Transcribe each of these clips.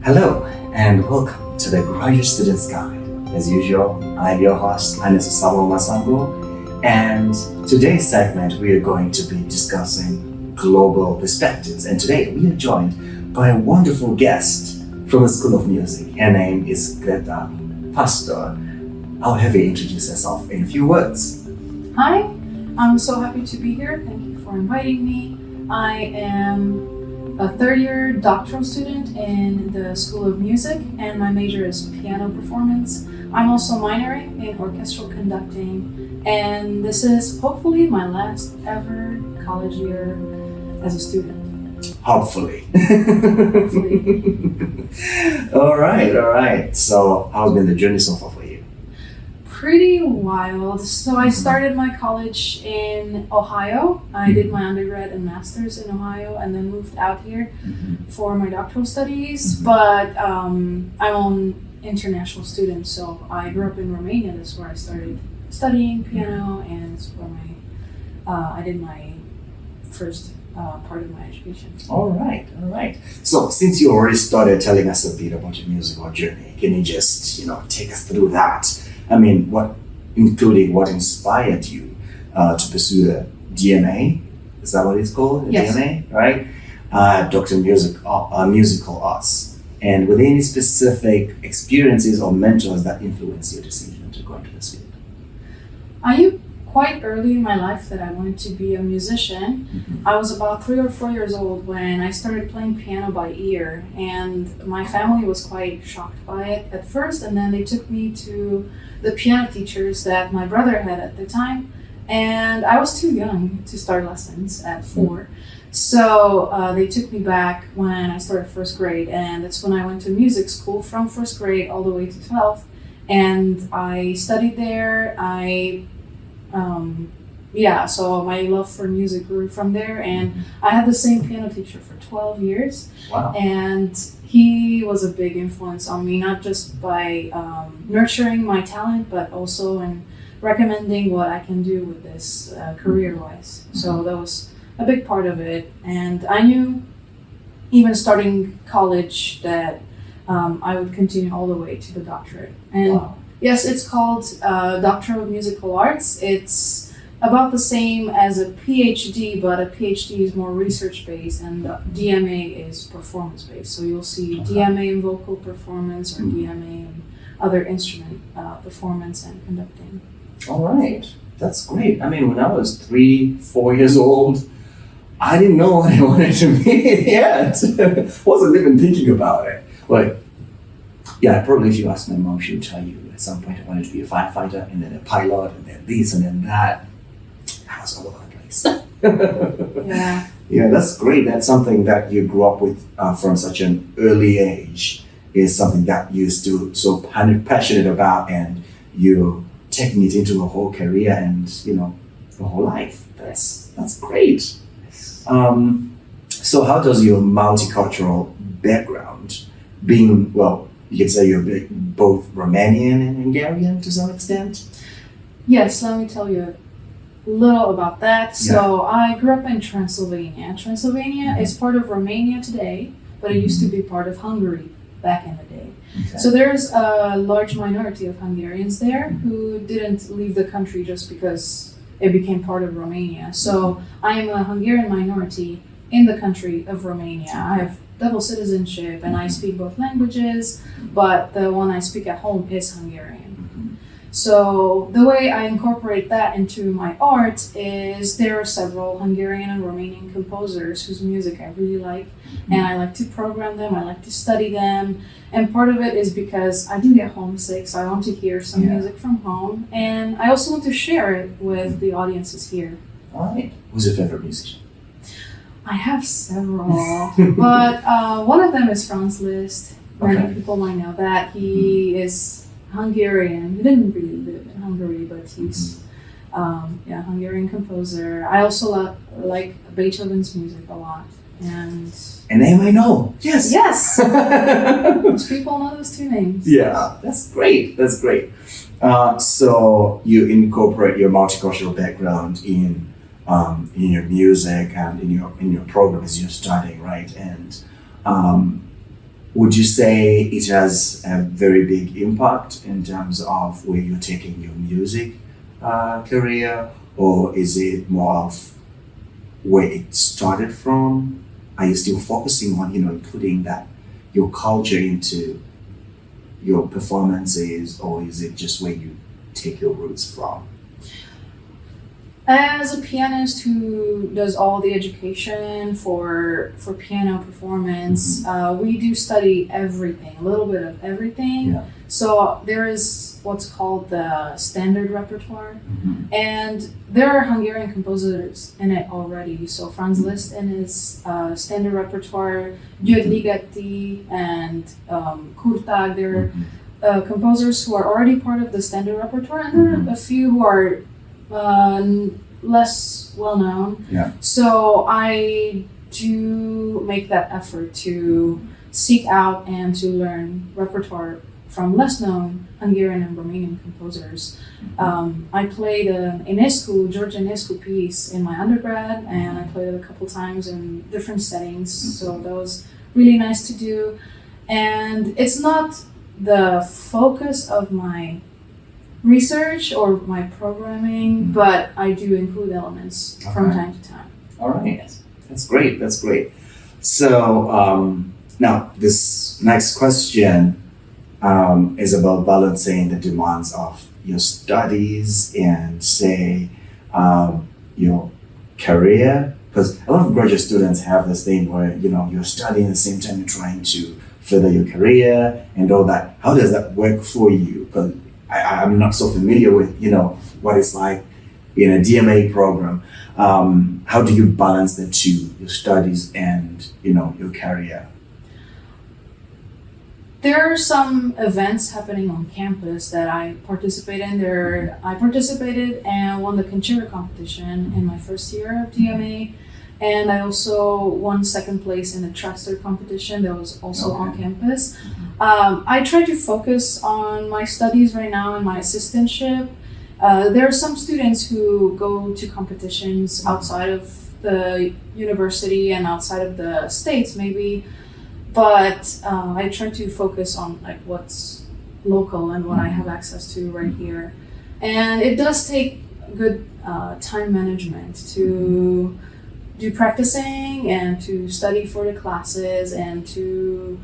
Hello and welcome to the Graduate Students Guide. As usual, I'm your host, Anesu Masango, and today's segment we are going to be discussing global perspectives. And today we are joined by a wonderful guest from the School of Music. Her name is Greta Pasztor. I'll have you introduce herself in a few words. Hi, I'm so happy to be here. Thank you for inviting me. I am a third-year doctoral student in the School of Music, and my major is piano performance. I'm also minoring in orchestral conducting, and this is hopefully my last ever college year as a student. Hopefully. Hopefully. All right. So how's been the journey so far for you? Pretty wild. So I started my college in Ohio. I did my undergrad and master's in Ohio and then moved out here for my doctoral studies. But I'm an international student, so I grew up in Romania. That's where I started studying piano, and it's where I did my first part of my education. All right. So since you already started telling us a bit about your musical journey, can you just, take us through that? I mean, what inspired you to pursue the DMA? Is that what it's called? Yes. DMA, right? Doctor Musical Arts. And were there any specific experiences or mentors that influenced your decision to go into this field? I knew quite early in my life that I wanted to be a musician. I was about 3 or 4 years old when I started playing piano by ear, and my family was quite shocked by it at first, and then they took me to the piano teachers that my brother had at the time, and I was too young to start lessons at 4. So they took me back when I started first grade, and that's when I went to music school from first grade all the way to 12th, and I studied there. So my love for music grew from there, and I had the same piano teacher for 12 years. Wow. And he was a big influence on me, not just by nurturing my talent, but also in recommending what I can do with this career-wise. So that was a big part of it. And I knew, even starting college, that I would continue all the way to the doctorate. And wow. Yes, it's called Doctor of Musical Arts. It's about the same as a PhD, but a PhD is more research-based, and the DMA is performance-based. So you'll see DMA in vocal performance or DMA in other instrument performance and conducting. All right. That's great. I mean, when I was 3-4 years old, I didn't know what I wanted to be yet. Wasn't even thinking about it. Probably if you ask my mom, she would tell you at some point I wanted to be a firefighter, and then a pilot, and then this, and then that. I was all over the place. Yeah, that's great. That's something that you grew up with from such an early age. Is something that you're still so passionate about, and you're taking it into a whole career and the whole life. That's great. So how does your multicultural background, being you could say you're both Romanian and Hungarian to some extent? Yes, let me tell you a little about that. So I grew up in Transylvania. Transylvania is part of Romania today, but it used to be part of Hungary back in the day. Okay. So there's a large minority of Hungarians there who didn't leave the country just because it became part of Romania. So I am a Hungarian minority in the country of Romania. I have double citizenship, and I speak both languages, but the one I speak at home is Hungarian. So the way I incorporate that into my art is there are several Hungarian and Romanian composers whose music I really like, and I like to program them, I like to study them, and part of it is because I do get homesick, so I want to hear some music from home, and I also want to share it with the audiences here. All right. Who's your favorite musician? I have several, but one of them is Franz Liszt. Many people might know that. He is Hungarian. He didn't really live in Hungary, but he's Hungarian composer. I also like Beethoven's music a lot. And name I know. Yes. Most people know those two names. Yeah, that's great. So you incorporate your multicultural background in your music and in your program as you're studying, right? And would you say it has a very big impact in terms of where you're taking your music career, or is it more of where it started from? Are you still focusing on, including that your culture into your performances, or is it just where you take your roots from? As a pianist who does all the education for piano performance, we do study everything, a little bit of everything. Yeah. So there is what's called the standard repertoire, Mm-hmm. and there are Hungarian composers in it already. So Franz Liszt in his standard repertoire, György Ligeti and Kurtág, they're composers who are already part of the standard repertoire, and there are a few who are less well known. Yeah. So I do make that effort to seek out and to learn repertoire from less known Hungarian and Romanian composers. I played an George Enescu piece in my undergrad, and I played it a couple times in different settings. So that was really nice to do. And it's not the focus of my research or my programming, but I do include elements from time to time. All right. Yes. That's great. That's great. So now this next question is about balancing the demands of your studies and say your career, because a lot of graduate students have this thing where you're studying at the same time you're trying to further your career and all that. How does that work for you? Because I'm not so familiar with what it's like in a DMA program. How do you balance the two, your studies and your career? There are some events happening on campus that I participate in. I participated and won the concerto competition in my first year of DMA, and I also won second place in a Tractor competition that was also on campus. I try to focus on my studies right now and my assistantship. There are some students who go to competitions outside of the university and outside of the states maybe, but I try to focus on what's local and what I have access to right here. And it does take good time management to do practicing and to study for the classes and to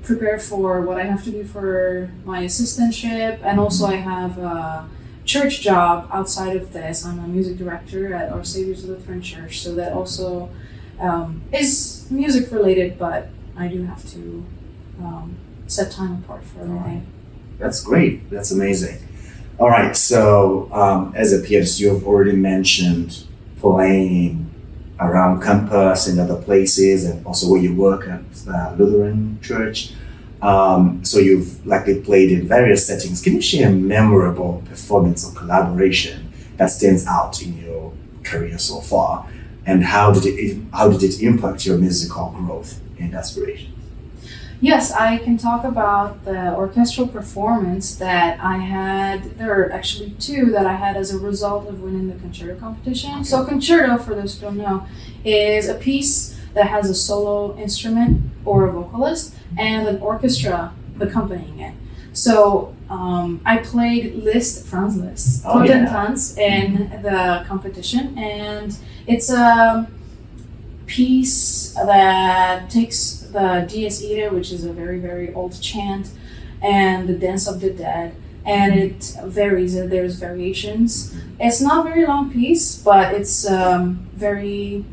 prepare for what I have to do for my assistantship. And also I have a church job outside of this. I'm a music director at Our Savior's Lutheran Church, so that also is music related, but I do have to set time apart for everything. That's great. That's amazing. All right. So as a pianist, you have already mentioned playing around campus and other places, and also where you work at Lutheran Church. So you've likely played in various settings. Can you share a memorable performance or collaboration that stands out in your career so far? And how did it impact your musical growth and aspirations? Yes, I can talk about the orchestral performance that I had. There are actually two that I had as a result of winning the concerto competition. Okay. So concerto, for those who don't know, is a piece that has a solo instrument or a vocalist and an orchestra accompanying it. So I played Franz Liszt, Tanz in the competition, and it's a piece that takes the Dies Irae, which is a very, very old chant, and the Dance of the Dead, and it varies. There's variations. It's not a very long piece, but it's very.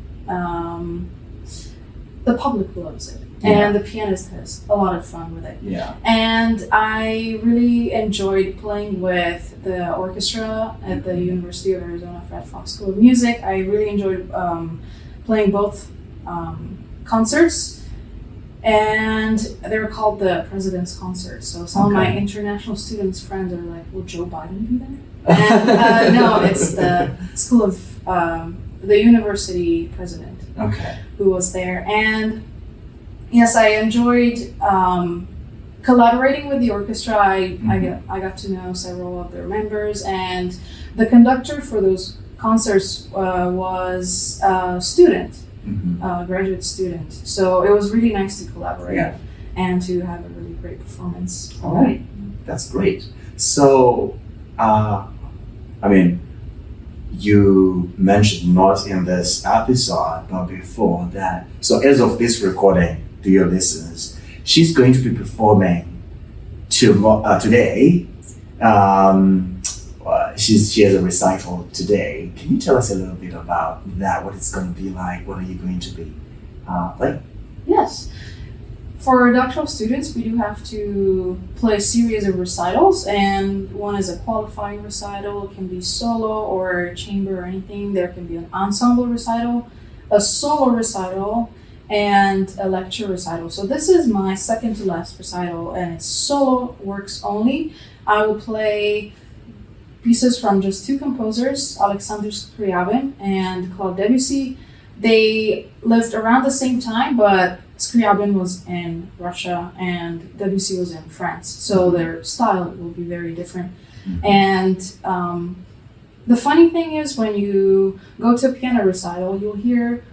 The public loves it, and the pianist has a lot of fun with it. Yeah. And I really enjoyed playing with the orchestra at the University of Arizona Fred Fox School of Music. I really enjoyed playing both concerts, and they were called the President's Concerts. So some of my international students' friends are like, "Will Joe Biden be there?" And no, it's the school of the university president who was there. And yes, I enjoyed collaborating with the orchestra. I got to know several of their members, and the conductor for those concerts was a student, a graduate student. So it was really nice to collaborate. Yeah. and to have a really great performance. All right, that's great. So, you mentioned not in this episode, but before that. So, as of this recording, to your listeners, she's going to be performing today. She has a recital today. Can you tell us a little bit about that? What it's going to be like? What are you going to be playing? Yes. For doctoral students, we do have to play a series of recitals, and one is a qualifying recital. It can be solo or chamber or anything. There can be an ensemble recital, a solo recital, and a lecture recital. So this is my second to last recital, and it's solo works only. I will play pieces from just two composers, Alexander Scriabin and Claude Debussy. They lived around the same time, but Scriabin was in Russia and Debussy was in France, so their style will be very different. And the funny thing is, when you go to a piano recital, you'll hear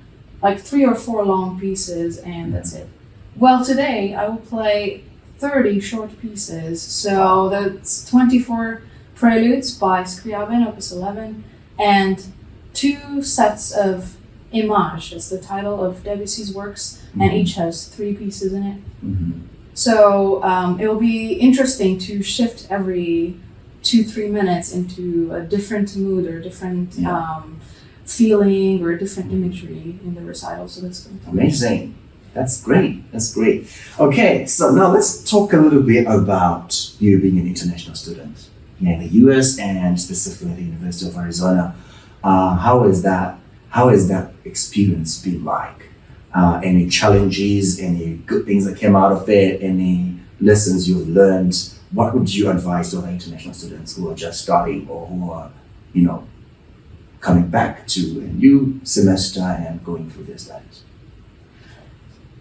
like 3 or 4 long pieces, and that's it. Well, today I will play 30 short pieces, so that's 24 preludes by Scriabin, Opus 11, and 2 sets of Images, that's the title of Debussy's works, and each has 3 pieces in it. So it will be interesting to shift every 2-3 minutes into a different mood or different feeling or different imagery in the recital. So that's going to be amazing. That's great. That's great. Okay, so now let's talk a little bit about you being an international student here in the US and specifically at the University of Arizona. How is that experience been like? Any challenges, any good things that came out of it, any lessons you've learned? What would you advise to other international students who are just starting or who are, coming back to a new semester and going through their studies?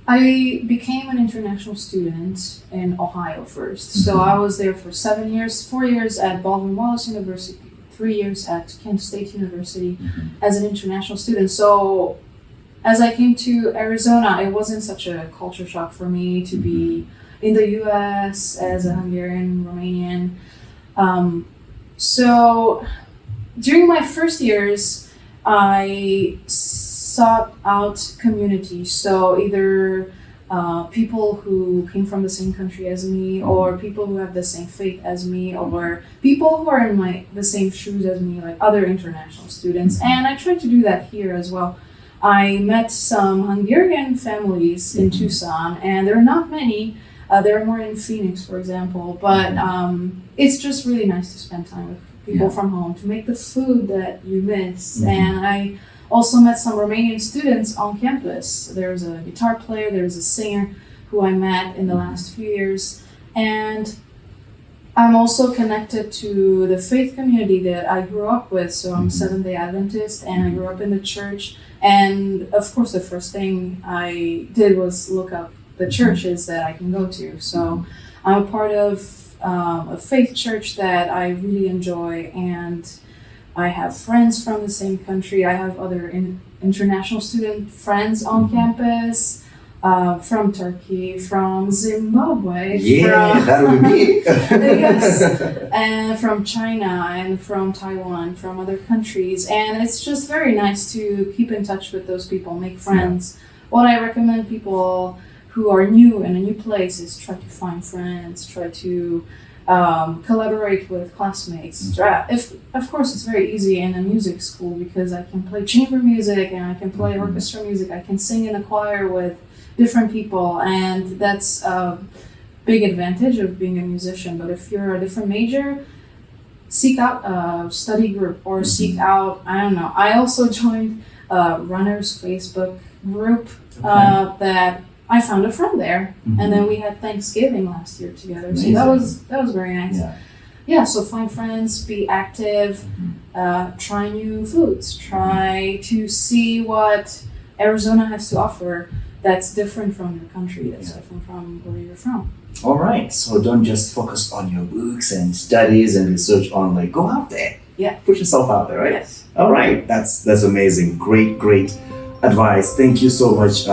I became an international student in Ohio first. So I was there for 7 years, 4 years at Baldwin Wallace University, 3 years at Kent State University as an international student. So as I came to Arizona, it wasn't such a culture shock for me to be in the US as a Hungarian, Romanian. So during my first years, I sought out communities. So either people who came from the same country as me, or people who have the same faith as me, or people who are in the same shoes as me, like other international students. And I tried to do that here as well. I met some Hungarian families in Tucson, and there are not many. There are more in Phoenix, for example, but it's just really nice to spend time with people from home, to make the food that you miss. And I also met some Romanian students on campus. There's a guitar player, there's a singer who I met in the last few years. And I'm also connected to the faith community that I grew up with. So I'm Seventh-day Adventist, and I grew up in the church. And of course, the first thing I did was look up the churches that I can go to. So I'm a part of a faith church that I really enjoy, and I have friends from the same country. I have other international student friends on campus, from Turkey, from Zimbabwe. Yeah, that would be me. Yes, and from China and from Taiwan, from other countries. And it's just very nice to keep in touch with those people, make friends. What I recommend people who are new in a new place is try to find friends, try to collaborate with classmates. Of course, it's very easy in a music school because I can play chamber music and I can play orchestra music. I can sing in a choir with different people, and that's a big advantage of being a musician. But if you're a different major, seek out a study group or seek out, I don't know. I also joined a runner's Facebook group that I found a friend there, and then we had Thanksgiving last year together. Amazing. So that was very nice. Yeah, so find friends, be active, try new foods, try to see what Arizona has to offer that's different from your country, that's different from where you're from. All right, so don't just focus on your books and studies and research only. Go out there. Yeah. Put yourself out there, right? Yes. All right, that's amazing. Great advice. Thank you so much,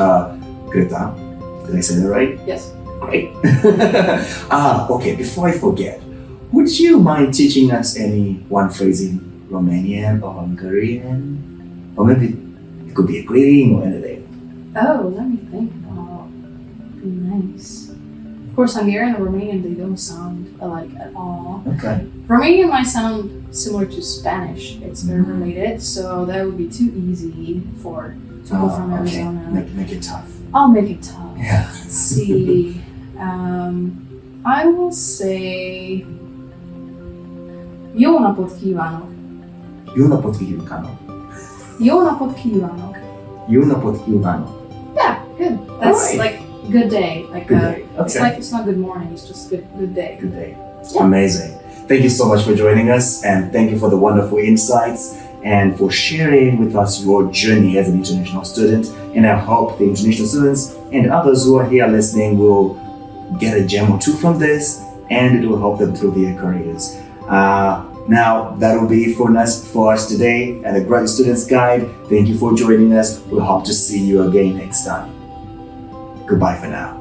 Greta. Did I say that right? Yes. Great. Okay, before I forget, would you mind teaching us any one phrase in Romanian or Hungarian? Or maybe it could be a greeting or anything. Oh, let me think. Be nice. Of course, Hungarian and Romanian, they don't sound alike at all. Okay. Romanian might sound similar to Spanish. It's very related, so that would be too easy for people from Okay. Arizona. Make it tough. I'll make it tough. Yeah. Let's see. I will say Jó napot kívánok. Jó napot kívánok. Jó napot kívánok. Jó napot kívánok. Yeah, good. That's Alright. like good day. Like Good day. It's Okay. like it's not good morning. It's just good day. Good day. Yeah. Amazing. Thank you so much for joining us, and thank you for the wonderful insights and for sharing with us your journey as an international student. And I hope the international students and others who are here listening will get a gem or two from this, and it will help them through their careers. Now, that will be it for us today at the Graduate Students Guide. Thank you for joining us. We hope to see you again next time. Goodbye for now.